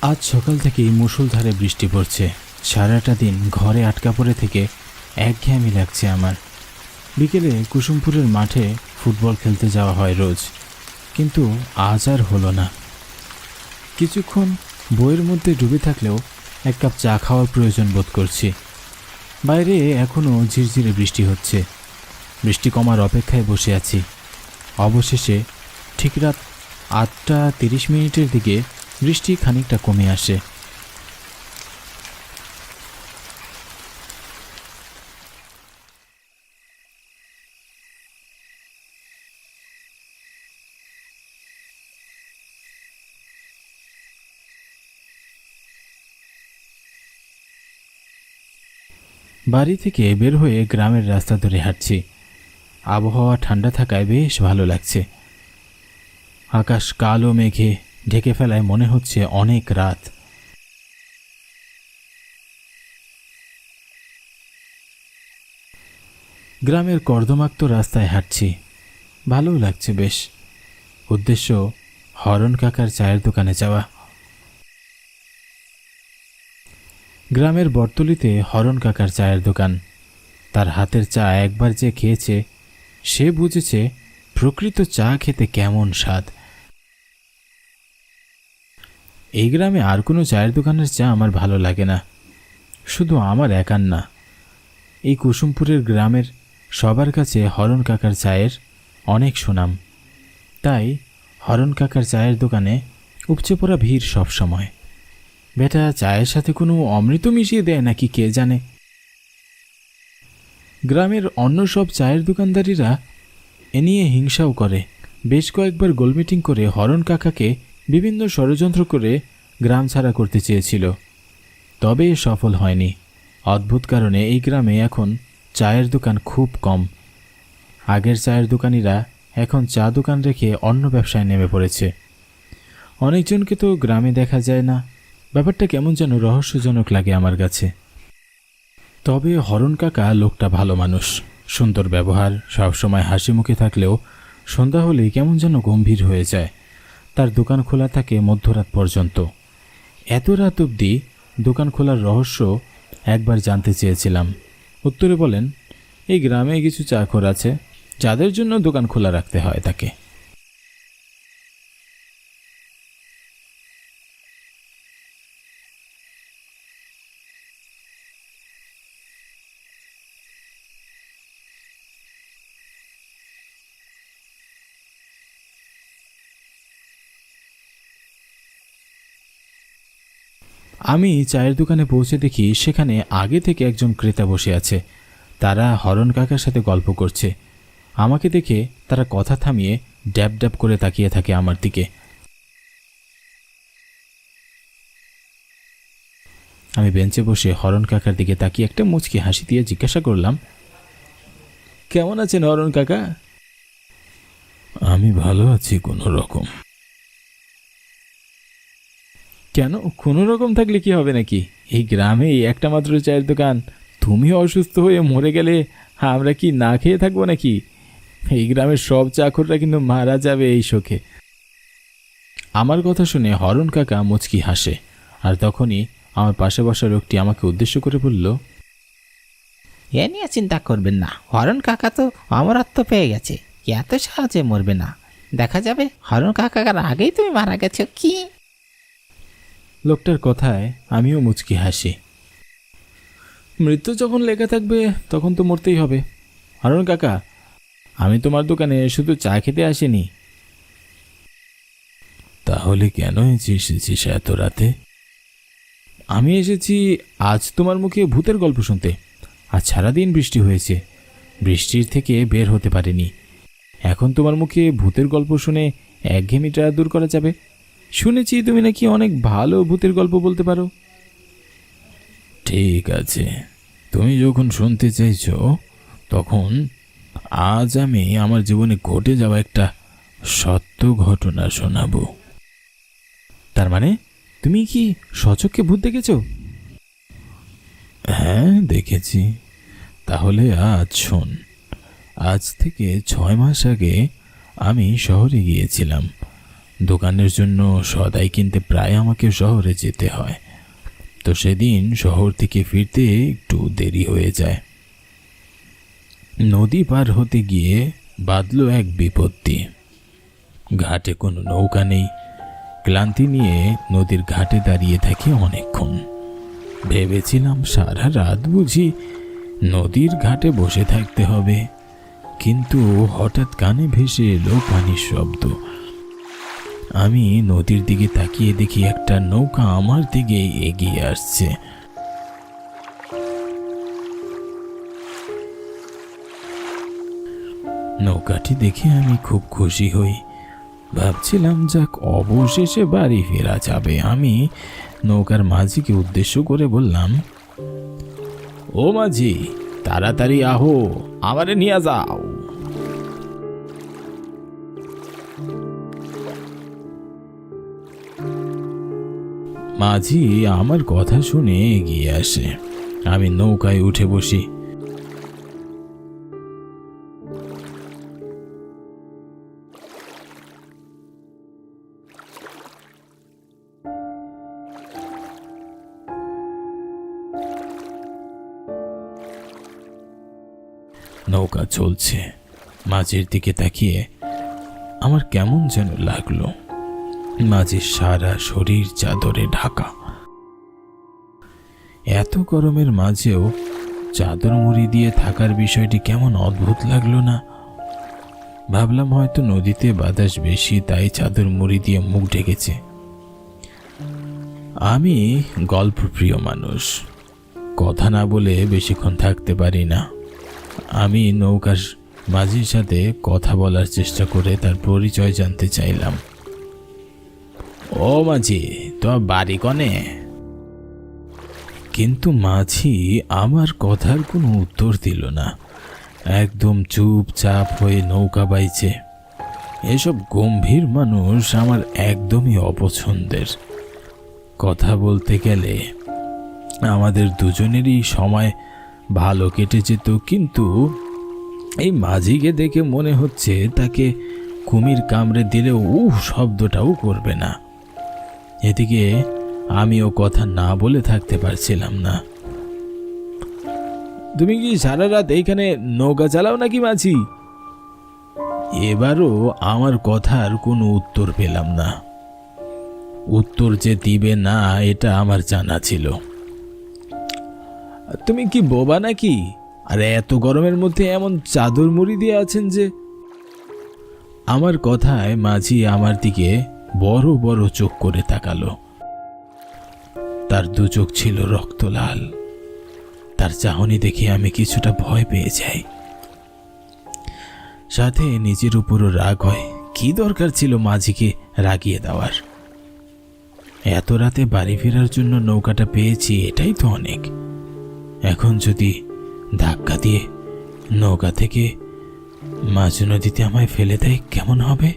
আজ সকাল থেকেই মুষলধারে বৃষ্টি পড়ছে। সারাটা দিন ঘরে আটকা পড়ে থেকে একঘেয়েমি লাগছে আমার। বিকেলে কুসুমপুরের মাঠে ফুটবল খেলতে যাওয়া হয় রোজ, কিন্তু আজ আর হলো না। কিছুক্ষণ বইয়ের মধ্যে ডুবে থাকলেও এক কাপ চা খাওয়ার প্রয়োজন বোধ করছি। বাইরে এখনও ঝিরঝিরে বৃষ্টি হচ্ছে। বৃষ্টি কমার অপেক্ষায় বসে আছি। অবশেষে ঠিক রাত 8:30 দিকে বৃষ্টি খানিকটা কমে আসে। বাড়ি থেকে বের হয়ে গ্রামের রাস্তা ধরে হাঁটছি। আবহাওয়া ঠান্ডা থাকায় বেশ ভালো লাগছে। আকাশ কালো মেঘে ঢেকে ফেলায় মনে হচ্ছে অনেক রাত। গ্রামের কর্দমাক্ত রাস্তায় হাঁটছি, ভালোও লাগছে বেশ। উদ্দেশ্য হরণ কাকার চায়ের দোকানে যাওয়া। গ্রামের বটতলিতে হরণ কাকার চায়ের দোকান। তার হাতের চা একবার যে খেয়েছে সে বুঝেছে প্রকৃত চা খেতে কেমন স্বাদ। এই গ্রামে আর কোনো চায়ের দোকানের চা আমার ভালো লাগে না, শুধু আমার একার না। এই কুসুমপুরের গ্রামের সবার কাছে হরণ কাকার চায়ের অনেক সুনাম। তাই হরণ কাকার চায়ের দোকানে উপচে পড়া ভিড় সব সময়। বেটা চায়ের সাথে কোনো অমৃত মিশিয়ে দেয় নাকি কে জানে। গ্রামের অন্য সব চায়ের দোকানদারিরা এ নিয়ে হিংসাও করে। বেশ কয়েকবার গোলমিটিং করে হরণ কাকাকে বিভিন্ন ষড়যন্ত্র করে গ্রাম ছাড়া করতে চেয়েছিল, তবে সফল হয়নি। অদ্ভুত কারণে এই গ্রামে এখন চায়ের দোকান খুব কম। আগের চায়ের দোকানিরা এখন চা দোকান রেখে অন্য ব্যবসায় নেমে পড়েছে। অনেকজনকে তো গ্রামে দেখা যায় না। ব্যাপারটা কেমন যেন রহস্যজনক লাগে আমার কাছে। তবে হরণ কাকা লোকটা ভালো মানুষ, সুন্দর ব্যবহার, সবসময় হাসি মুখে থাকলেও সন্ধ্যা হলেই কেমন যেন গম্ভীর হয়ে যায়। তার দোকান খোলা থাকে মধ্যরাত পর্যন্ত। এত রাত অবধি দোকান খোলার রহস্য একবার জানতে চেয়েছিলাম। উত্তরে বলেন, এই গ্রামে কিছু চাকর আছে যাদের জন্য দোকান খোলা রাখতে হয় তাকে। আমি চায়ের দোকানে পৌঁছে দেখি সেখানে আগে থেকে একজন ক্রেতা বসে আছে। তারা হরণ কাকার সাথে গল্প করছে। আমাকে দেখে তারা কথা থামিয়ে ড্যাব ড্যাব করে তাকিয়ে থাকে আমার দিকে। আমি বেঞ্চে বসে হরণ কাকার দিকে তাকিয়ে একটা মুচকি হাসি দিয়ে জিজ্ঞাসা করলাম, কেমন আছেন হরণ কাকা? আমি ভালো আছি কোনো রকম। কেন কোনো রকম থাকলে কি হবে নাকি? এই গ্রামে একটা মাত্র চায়ের দোকান, তুমি অসুস্থ হয়ে মরে গেলে আমরা কি না খেয়ে থাকবো নাকি? এই গ্রামের সব চাকররা কিন্তু মারা যাবে এই শোকে। আমার কথা শুনে হরণ কাকা মুচকি হাসে, আর তখনই আমার পাশে বসা লোকটি আমাকে উদ্দেশ্য করে বলল, এ নিয়ে চিন্তা করবেন না, হরণ কাকা তো অমরত্ব পেয়ে গেছে, এত সহজে মরবে না। দেখা যাবে হরণ কাকার আগেই তুমি মারা গেছো কি। লোকটার কথায় আমিও মুচকি হাসি। মৃত্যু যখন লেখা থাকবে তখন তো মরতেই হবে। হরণ কাকা, আমি তোমার দোকানে শুধু চা খেতে আসিনি। তাহলে কেন এসেছিস এত রাতে? আমি এসেছি আজ তোমার মুখে ভূতের গল্প শুনতে। আজ সারাদিন বৃষ্টি হয়েছে, বৃষ্টির থেকে বের হতে পারিনি। এখন তোমার মুখে ভূতের গল্প শুনে একঘেয়েমিটা দূর করা যাবে। শুনেছি তুমি নাকি অনেক ভালো ভূতের গল্প বলতে পারো। ঠিক আছে, তুমি যখন শুনতে চাইছো তখন আজ আমি আমার জীবনে ঘটে যাওয়া একটা সত্য ঘটনা শোনাবো। তার মানে তুমি কি সচক্ষে ভূত দেখেছো? হ্যাঁ দেখেছি। তাহলে আজ শোন। আজ থেকে 6 মাস আগে আমি শহরে গিয়েছিলাম। দোকানের জন্য সদাই কিনতে প্রায় আমাকে শহরে যেতে হয়, তো সেদিন শহর থেকে ফিরতে একটু দেরি হয়ে যায়। নদী পার হতে গিয়ে বাঁধলো এক বিপত্তি। ঘাটে কোনো নৌকা নেই। ক্লান্তি নিয়ে নদীর ঘাটে দাঁড়িয়ে থাকি অনেকক্ষণ। ভেবেছিলাম সারা রাত বুঝি নদীর ঘাটে বসে থাকতে হবে, কিন্তু হঠাৎ কানে ভেসে এলো পানির শব্দ। আমি নদীর দিকে তাকিয়ে দেখি একটা নৌকা আমার দিকে এগিয়ে আসছে। নৌকাটি দেখে আমি খুব খুশি হই। ভাবছিলাম যাক, অবশেষে বাড়ি ফেরা যাবে। আমি নৌকার মাঝিকে উদ্দেশ্য করে বললাম, ও মাঝি, তাড়াতাড়ি আহো, আমারে নিয়ে যাও। মাঝি আমার কথা শুনে এগিয়ে আসে। আমি নৌকায় উঠে বসি। নৌকা চলছে। মাঝির দিকে তাকিয়ে আমার কেমন যেন লাগলো। মাঝির সারা শরীর চাদরে ঢাকা। এত গরমের মাঝেও চাদর মুড়ি দিয়ে থাকার বিষয়টি কেমন অদ্ভুত লাগলো না? ভাবলাম হয়তো নদীতে বাতাস বেশি, তাই চাদর মুড়ি দিয়ে মুখ ঢেকেছে। আমি গল্পপ্রিয় মানুষ, কথা না বলে বেশিক্ষণ থাকতে পারি না। আমি নৌকার মাঝির সাথে কথা বলার চেষ্টা করে তার পরিচয় জানতে চাইলাম। ও মাঝি, তোমার বাড়ি কনে? কিন্তু মাঝি আমার কথার কোনো উত্তর দিল না। একদম চুপচাপ হয়ে নৌকা বাইছে। এসব গম্ভীর মানুষ আমার একদমই অপছন্দের। কথা বলতে গেলে আমাদের দুজনেরই সময় ভালো কেটে যেত, কিন্তু এই মাঝিকে দেখে মনে হচ্ছে তাকে কুমির কামড়ে দিলেও শব্দটাও করবে না। এদিকে আমিও কথা না বলে থাকতে পারছিলাম না। তুমি কি সারা রাত এইখানে নৌকা চালাও নাকি মাঝি? এবারও আমার কথার কোনো উত্তর পেলাম না। উত্তর যে দিবে না এটা আমার জানা ছিল। তুমি কি বোবা নাকি? আর এত গরমের মধ্যে এমন চাদর মুড়ি দিয়ে আছেন যে? আমার কথায় মাঝি আমার দিকে বড় বড় চোখ করে তাকালো। তার দু চোখ ছিল রক্ত লাল। তার চাহনি দেখে আমি কিছুটা ভয় পেয়ে যাই, সাথে নিজের উপরও রাগ হয়। কি দরকার ছিল মাঝিকে রাগিয়ে দেওয়ার? এত রাতে বাড়ি ফেরার জন্য নৌকাটা পেয়েছি, এটাই তো অনেক। এখন যদি ধাক্কা দিয়ে নৌকা থেকে মাঝ নদীতে আমায় ফেলে দেয় কেমন হবে?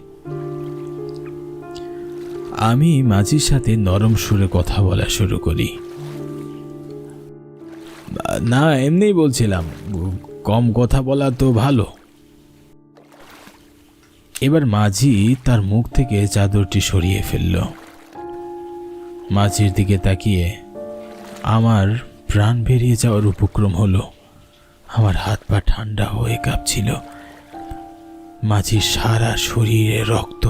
আমি মাঝির সাথে নরম সুরে কথা বলা শুরু করি। না, এমনিই বলছিলাম, কম কথা বলা তো ভালো। এবার মাঝি তার মুখ থেকে চাদরটি সরিয়ে ফেলল। মাঝির দিকে তাকিয়ে আমার প্রাণ বেরিয়ে যাওয়ার উপক্রম হলো। আমার হাত পা ঠান্ডা হয়ে কাঁপছিল। মাঝির সারা শরীরে রক্ত,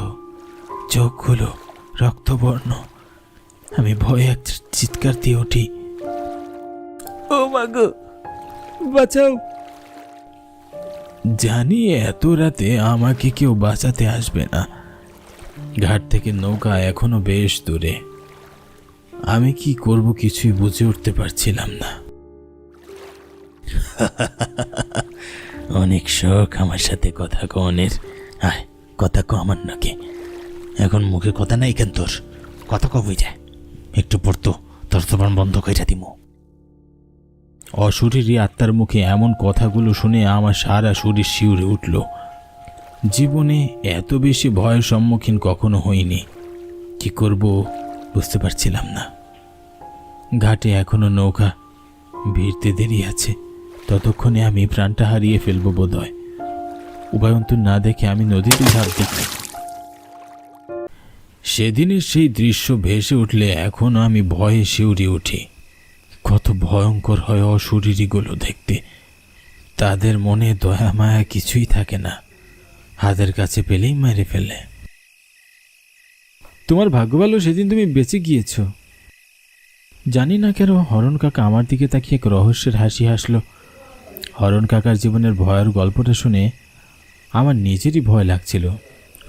চোখগুলো রক্তবর্ণ। আমি ভয়ে এক চিৎকার দিয়ে উঠি, ও মা গো, বাঁচাও! জানি এত রাতে আমাকে কেউ বাঁচাতে আসবে না। ঘাট থেকে নৌকা এখনো বেশ দূরে। আমি কি করব কিছুই বুঝে উঠতে পারছিলাম না। অনেক শখ আমার সাথে কথা কনের। আয়, কথা কো আমার নাকি? এখন মুখে কথা নাই কেন তোর? কথা কবই যায়, একটু পড়তো তোর তোমার বন্ধ কইরা দিমু। অশরীরী আত্মার মুখে এমন কথাগুলো শুনে আমার সারা শরীর শিউরে উঠল। জীবনে এত বেশি ভয়ের সম্মুখীন কখনো হইনি। কি করব বুঝতে পারছিলাম না। ঘাটে এখনো নৌকা ভিড়তে দেরি আছে। ততক্ষণে আমি প্রাণটা হারিয়ে ফেলবো বোধহয়। উপায়ন্তর না দেখে আমি নদীতে ঝাঁপ দিই। সেদিনের সেই দৃশ্য ভেসে উঠলে এখনো আমি ভয়ে শিউরে উঠি। কত ভয়ঙ্কর হয় অশরীরীগুলো দেখতে। তাদের মনে দয়া মায়া কিছুই থাকে না, হাতের কাছে পেলেই মেরে ফেলে। তোমার ভাগ্য ভালো সেদিন তুমি বেঁচে গিয়েছ। জানি না কেন হরণ কাকা আমার দিকে তাকিয়ে এক রহস্যের হাসি হাসল। হরণ কাকার জীবনের ভয়ের গল্পটা শুনে আমার নিজেরই ভয় লাগছিল।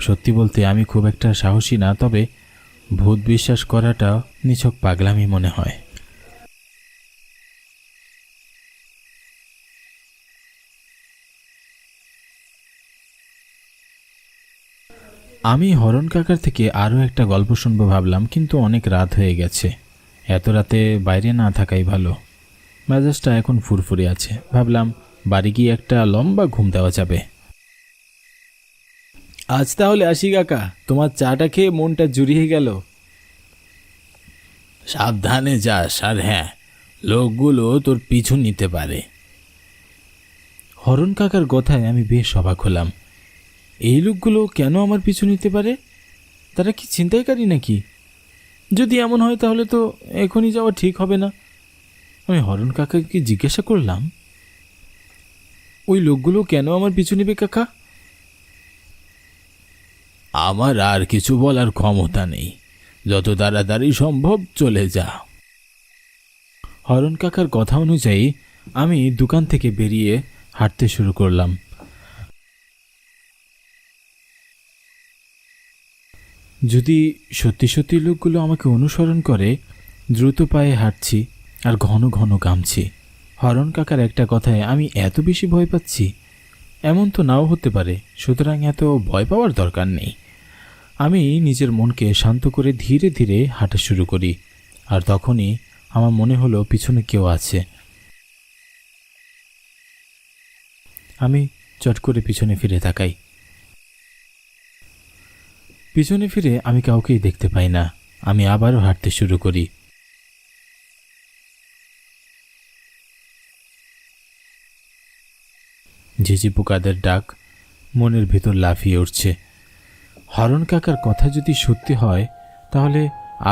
সত্যি বলতে আমি খুব একটা সাহসী না, তবে ভূত বিশ্বাস করাটা নিছক পাগলামি মনে হয়। আমি হরণ কাকার থেকে আরও একটা গল্প শুনবো ভাবলাম, কিন্তু অনেক রাত হয়ে গেছে। এত রাতে বাইরে না থাকাই ভালো। মেজাজটা এখন ফুরফুরে আছে। ভাবলাম বাড়ি গিয়ে একটা লম্বা ঘুম দেওয়া যাবে। আজ তাহলে আসি কাকা, তোমার চাটা খেয়ে মনটা জুড়িয়ে গেল। সাবধানে যাস, আর হ্যাঁ, লোকগুলো তোর পিছু নিতে পারে। হরণ কাকার কথায় আমি বেশ অবাক হলাম। এই লোকগুলো কেন আমার পিছু নিতে পারে? তারা কি ছিনতাইকারী নাকি? যদি এমন হয় তাহলে তো এখনই যাওয়া ঠিক হবে না। আমি হরণ কাকাকে জিজ্ঞাসা করলাম, ওই লোকগুলো কেন আমার পিছু নেবে কাকা? আমার আর কিছু বলার ক্ষমতা নেই, যত তাড়াতাড়ি সম্ভব চলে যা। হরণ কাকার কথা অনুযায়ী আমি দোকান থেকে বেরিয়ে হাঁটতে শুরু করলাম। যদি সত্যি সত্যি লোকগুলো আমাকে অনুসরণ করে, দ্রুত পায়ে হাঁটছি আর ঘন ঘন ঘামছি। হরণ কাকার একটা কথায় আমি এত বেশি ভয় পাচ্ছি, এমন তো নাও হতে পারে, সুতরাং এত ভয় পাওয়ার দরকার নেই। আমি নিজের মনকে শান্ত করে ধীরে ধীরে হাঁটা শুরু করি। আর তখনই আমার মনে হলো পিছনে কেউ আছে। আমি চট করে পিছনে ফিরে তাকাই। পিছনে ফিরে আমি কাউকেই দেখতে পাই না। আমি আবারও হাঁটতে শুরু করি। ঝিঝি পোকাদের ডাক মনের ভেতর লাফিয়ে উঠছে। হরণ কাকার কথা যদি সত্যি হয়, তাহলে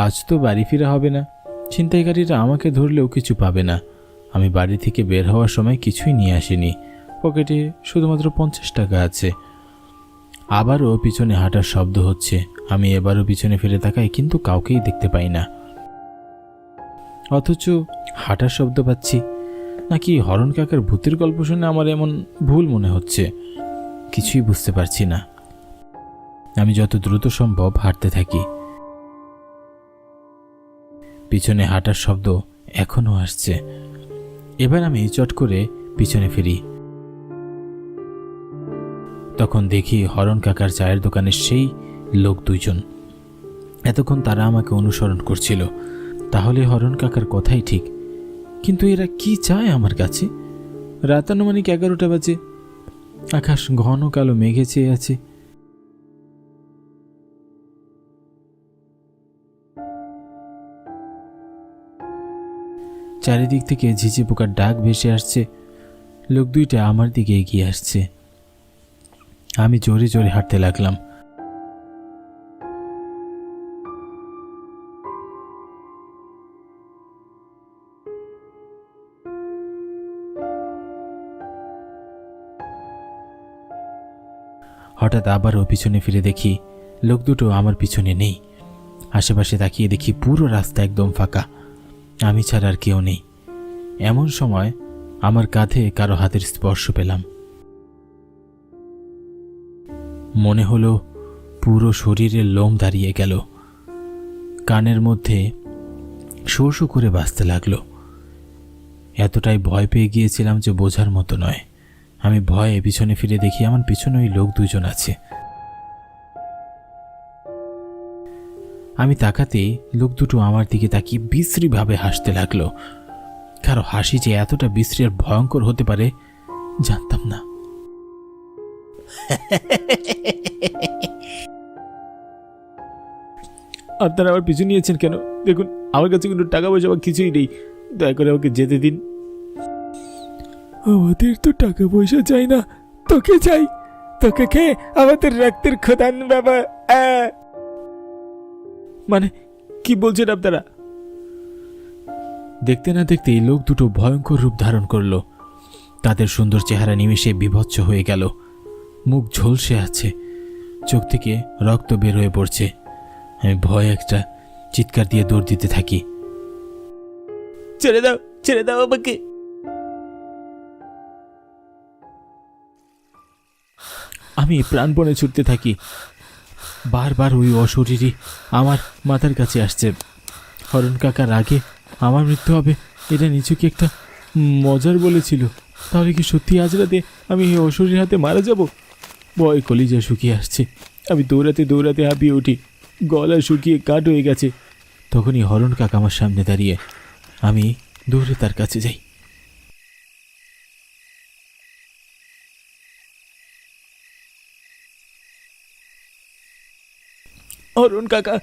আজ তো বাড়ি ফিরা হবে না। ছিনতাইকারীরা আমাকে ধরলেও কিছু পাবে না। আমি বাড়ি থেকে বের হওয়ার সময় কিছুই নিয়ে আসিনি, পকেটে শুধুমাত্র 50 টাকা আছে। আবারও পিছনে হাঁটার শব্দ হচ্ছে। আমি এবারও পিছনে ফিরে তাকাই, কিন্তু কাউকেই দেখতে পাই না। অথচ হাঁটার শব্দ পাচ্ছি। নাকি হরণ কাকার ভূতের গল্প শুনে আমার এমন ভুল মনে হচ্ছে? কিছুই বুঝতে পারছি না। আমি যত দ্রুত সম্ভব হাঁটতে থাকি। পিছনে হাঁটার শব্দ এখনো আসছে। এবার আমি চট করে পিছনে ফিরি। তখন দেখি হরণ কাকার চায়ের দোকানের সেই লোক দুইজন। এতক্ষণ তারা আমাকে অনুসরণ করছিল। তাহলে হরণ কাকার কথাই ঠিক, কিন্তু এরা কি চায় আমার কাছে? রাত আনুমানিক 11টা বাজে। আকাশ ঘন কালো মেঘে চেয়ে আছে। চারিদিক থেকে ঝিঝি পোকার ডাক ভেসে আসছে। লোক দুইটা আমার দিকে এগিয়ে আসছে। আমি জোরে জোরে হাঁটতে লাগলাম। হঠাৎ আবারও পিছনে ফিরে দেখি লোক দুটো আমার পিছনে নেই। আশেপাশে তাকিয়ে দেখি পুরো রাস্তা একদম ফাঁকা, আমি ছাড়া আর কেউ নেই। এমন সময় আমার কাঁধে কারো হাতের স্পর্শ পেলাম। মনে হলো পুরো শরীরের লোম দাঁড়িয়ে গেল। কানের মধ্যে শো শো করে বাজতে লাগলো। এতটাই ভয় পেয়ে গিয়েছিলাম যে বোঝার মতো নয়। আমি ভয়ে পিছনে ফিরে দেখি আমার পিছনে ওই লোক দুজন আছে। আমি তাকাতেই লোক দুটো আমার দিকে তাকিয়ে বিশ্রীভাবে হাসতে লাগলো। কারো হাসি যে এতটা বিশ্রী আর ভয়ঙ্কর হতে পারে জানতাম না। আপনারা আমার পিছু নিয়েছেন কেন? দেখুন, আমার কাছে কোনো টাকা পয়সা বা কিছুই নেই, দয়া করে আমাকে যেতে দিন। আমাদের তো টাকা পয়সা চাই না, তোকে চাই। তোকে খেয়ে আমাদের রক্তের খোদান বাবা। মানে কি বলছেন আপনারা? দেখতে না দেখতেই লোক দুটো ভয়ঙ্কর রূপ ধারণ করলো। তাদের সুন্দর চেহারা নিমেষে বিভৎস হয়ে গেল। মুখ ঝলসে আছে, চোখ থেকে রক্ত বের হয়ে পড়ছে। আমি ভয়ে একটা চিৎকার দিয়ে দৌড় দিতে থাকি। ছেড়ে দাও, ছেড়ে দাও আমাকে। আমি প্রাণপণে ছুটতে থাকি। বারবার ওই অশরীরই আমার মাথার কাছে আসছে। হরণ কাকার আগে আমার মৃত্যু হবে এটা নিচুকে একটা মজার বলেছিল। তাহলে কি সত্যি আজ রাতে আমি এই অশরীর হাতে মারা যাব? ভয় কলিজা শুকিয়ে আসছে। আমি দৌড়াতে দৌড়াতে হাঁপিয়ে উঠি, গলা শুকিয়ে কাঠ হয়ে গেছে। তখনই হরণ কাকা আমার সামনে দাঁড়িয়ে। আমি দৌড়ে তার কাছে যাই। হরণ কাকা,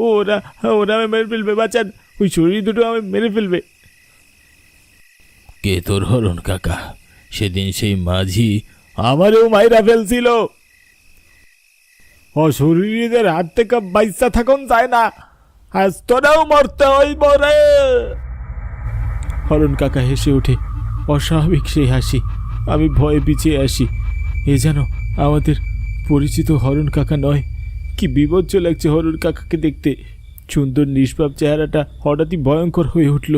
ওরা ওরা আমি মেরে ফেলবে, বাঁচান, ওই শরীর দুটো আমি মেরে ফেলবে। কে তোর হরণ কাকা? সেদিন সেই মাঝি আমারও মাইরা ফেলছিল। অশরীরীদের হাত থেকে বাইসা থাকুন যায় না, আজ তোরাও মরতে হইব রে। হরণ কাকা হেসে ওঠে, অস্বাভাবিক সেই হাসি। আমি ভয়ে পিছিয়ে আসি। এ যেন আমাদের পরিচিত হরণ কাকা নয়। কি বিভৎস লাগছে হরণ কাকাকে দেখতে। সুন্দর নিষ্পাপ চেহারাটা হঠাৎই ভয়ঙ্কর হয়ে উঠল।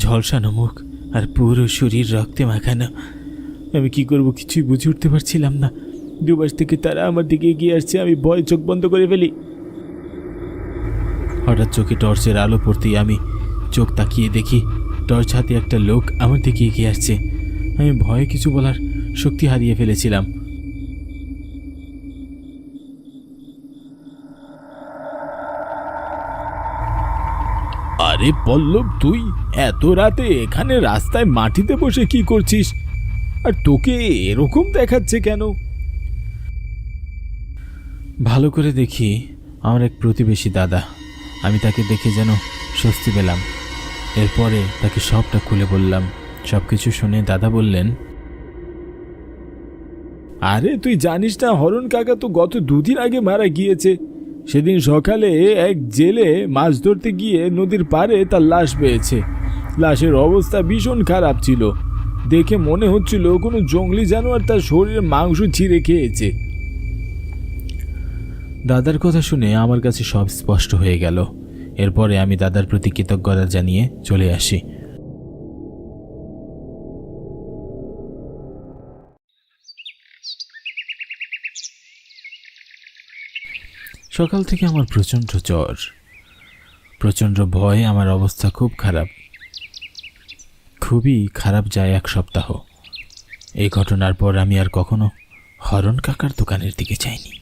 ঝলসানো মুখ আর পুরো শরীর রক্তে মাখানো। আমি কি করব কিছুই বুঝে উঠতে পারছিলাম না। দুপাশ থেকে তারা আমার দিকে এগিয়ে আসছে। আমি ভয়ে চোখ বন্ধ করে ফেলি। হঠাৎ চোখে টর্চের আলো পড়তেই আমি চোখ তাকিয়ে দেখি টর্চ হাতে একটা লোক আমার দিকে এগিয়ে আসছে। আমি ভয়ে কিছু বলার শক্তি হারিয়ে ফেলেছিলাম। আরে পল্লব, তুই এত রাতে এখানে রাস্তায় মাটিতে বসে কি করছিস? আর তোকে এরকম দেখাচ্ছে কেন? ভালো করে দেখি আমার এক প্রতিবেশী দাদা। আমি তাকে দেখে যেন স্বস্তি পেলাম। এরপরে তাকে সবটা খুলে বললাম। সব কিছু শুনে দাদা বললেন, আরে তুই জানিস না, হরণ কাকা তো গত 2 দিন আগে মারা গিয়েছে। সেদিন সকালে এক জেলে মাছ ধরতে গিয়ে নদীর পাড়ে তার লাশ পেয়েছে। লাশের অবস্থা ভীষণ খারাপ ছিল। দেখে মনে হচ্ছিল কোনো জঙ্গলি জানোয়ার তার শরীরে মাংস ছিঁড়ে খেয়েছে। দাদার কথা শুনে আমার কাছে সব স্পষ্ট হয়ে গেল। এরপরে আমি দাদার প্রতি কৃতজ্ঞতা জানিয়ে চলে আসি। সকাল থেকে আমার প্রচণ্ড জ্বর, প্রচণ্ড ভয়। আমার অবস্থা খুব খারাপ, খুবই খারাপ যায় 1 সপ্তাহ। এই ঘটনার পর আমি আর কখনো হরণ কাকার দোকানের দিকে যাইনি।